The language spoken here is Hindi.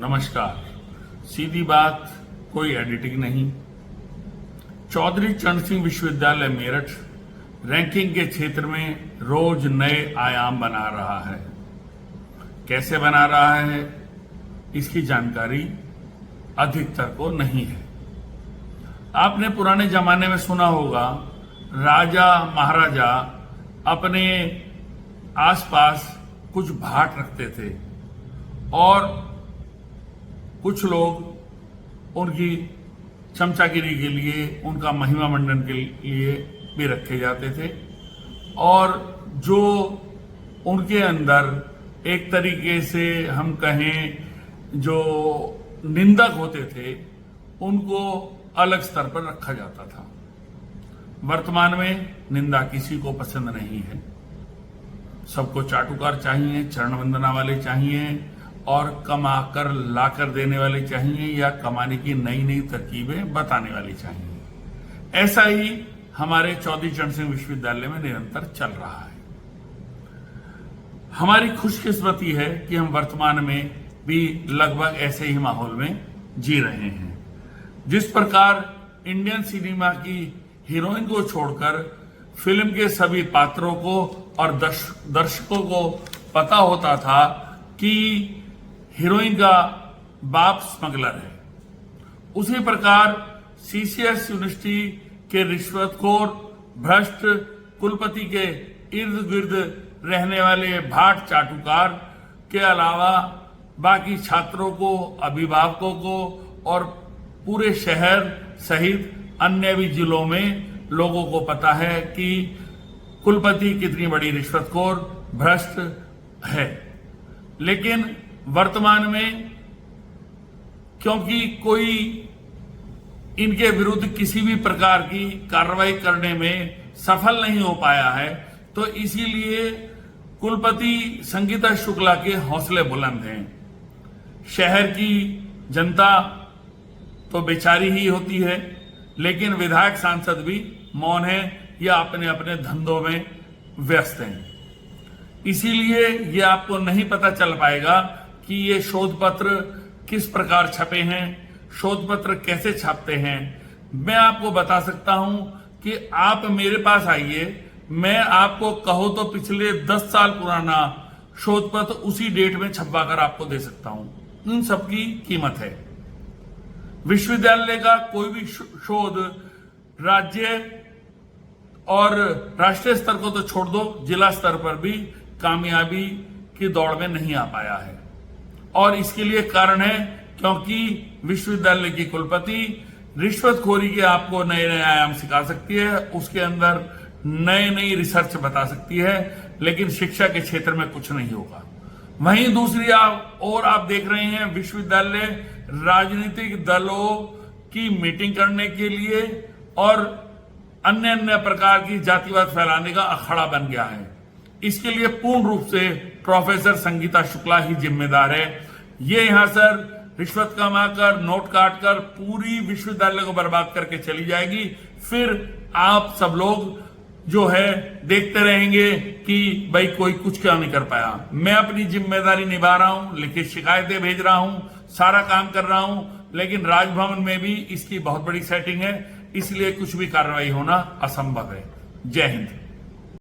नमस्कार। सीधी बात, कोई एडिटिंग नहीं। चौधरी चरण सिंह विश्वविद्यालय मेरठ रैंकिंग के क्षेत्र में रोज नए आयाम बना रहा है। कैसे बना रहा है, इसकी जानकारी अधिकतर को नहीं है। आपने पुराने जमाने में सुना होगा, राजा महाराजा अपने आसपास कुछ भाट रखते थे और कुछ लोग उनकी चमचागिरी के लिए, उनका महिमा मंडन के लिए भी रखे जाते थे और जो उनके अंदर एक तरीके से हम कहें जो निंदक होते थे, उनको अलग स्तर पर रखा जाता था। वर्तमान में निंदा किसी को पसंद नहीं है। सबको चाटुकार चाहिए, चरण वंदना वाले चाहिए और कमा कर लाकर देने वाले चाहिए या कमाने की नई नई तरकीबें बताने वाले चाहिए। ऐसा ही हमारे चौधरी चरण सिंह विश्वविद्यालय में निरंतर चल रहा है। हमारी खुशकिस्मती है कि हम वर्तमान में भी लगभग ऐसे ही माहौल में जी रहे हैं। जिस प्रकार इंडियन सिनेमा की हीरोइन को छोड़कर फिल्म के सभी पात्रों को और दर्शकों को पता होता था कि हीरोइन का बाप स्मगलर है, उसी प्रकार सीसीएस यूनिवर्सिटी के रिश्वतखोर भ्रष्ट कुलपति के इर्द गिर्द रहने वाले भाट चाटुकार के अलावा बाकी छात्रों को, अभिभावकों को और पूरे शहर सहित अन्य भी जिलों में लोगों को पता है कि कुलपति कितनी बड़ी रिश्वतखोर भ्रष्ट है। लेकिन वर्तमान में क्योंकि कोई इनके विरुद्ध किसी भी प्रकार की कार्रवाई करने में सफल नहीं हो पाया है, तो इसीलिए कुलपति संगीता शुक्ला के हौसले बुलंद हैं। शहर की जनता तो बेचारी ही होती है, लेकिन विधायक सांसद भी मौन है या अपने अपने धंधों में व्यस्त हैं। इसीलिए ये आपको नहीं पता चल पाएगा कि ये शोध पत्र किस प्रकार छपे हैं, शोध पत्र कैसे छपते हैं। मैं आपको बता सकता हूं कि आप मेरे पास आइए, मैं आपको कहो तो पिछले 10 साल पुराना शोध पत्र उसी डेट में छपवा कर आपको दे सकता हूं। इन सबकी कीमत है। विश्वविद्यालय का कोई भी शोध राज्य और राष्ट्रीय स्तर को तो छोड़ दो, जिला स्तर पर भी कामयाबी की दौड़ में नहीं आ पाया है। और इसके लिए कारण है क्योंकि विश्वविद्यालय की कुलपति रिश्वतखोरी के आपको नए नए आयाम सिखा सकती है, उसके अंदर नए नई रिसर्च बता सकती है, लेकिन शिक्षा के क्षेत्र में कुछ नहीं होगा। वहीं दूसरी आप देख रहे हैं, विश्वविद्यालय राजनीतिक दलों की मीटिंग करने के लिए और अन्य अन्य प्रकार की जातिवाद फैलाने का अखाड़ा बन गया है। इसके लिए पूर्ण रूप से प्रोफेसर संगीता शुक्ला ही जिम्मेदार है। ये यहां सर रिश्वत कमाकर, नोट काटकर पूरी विश्वविद्यालय को बर्बाद करके चली जाएगी। फिर आप सब लोग जो है देखते रहेंगे कि भाई कोई कुछ क्यों नहीं कर पाया। मैं अपनी जिम्मेदारी निभा रहा हूं, लिखित शिकायतें भेज रहा हूं, सारा काम कर रहा हूं, लेकिन राजभवन में भी इसकी बहुत बड़ी सेटिंग है, इसलिए कुछ भी कार्रवाई होना असंभव है। जय हिंद।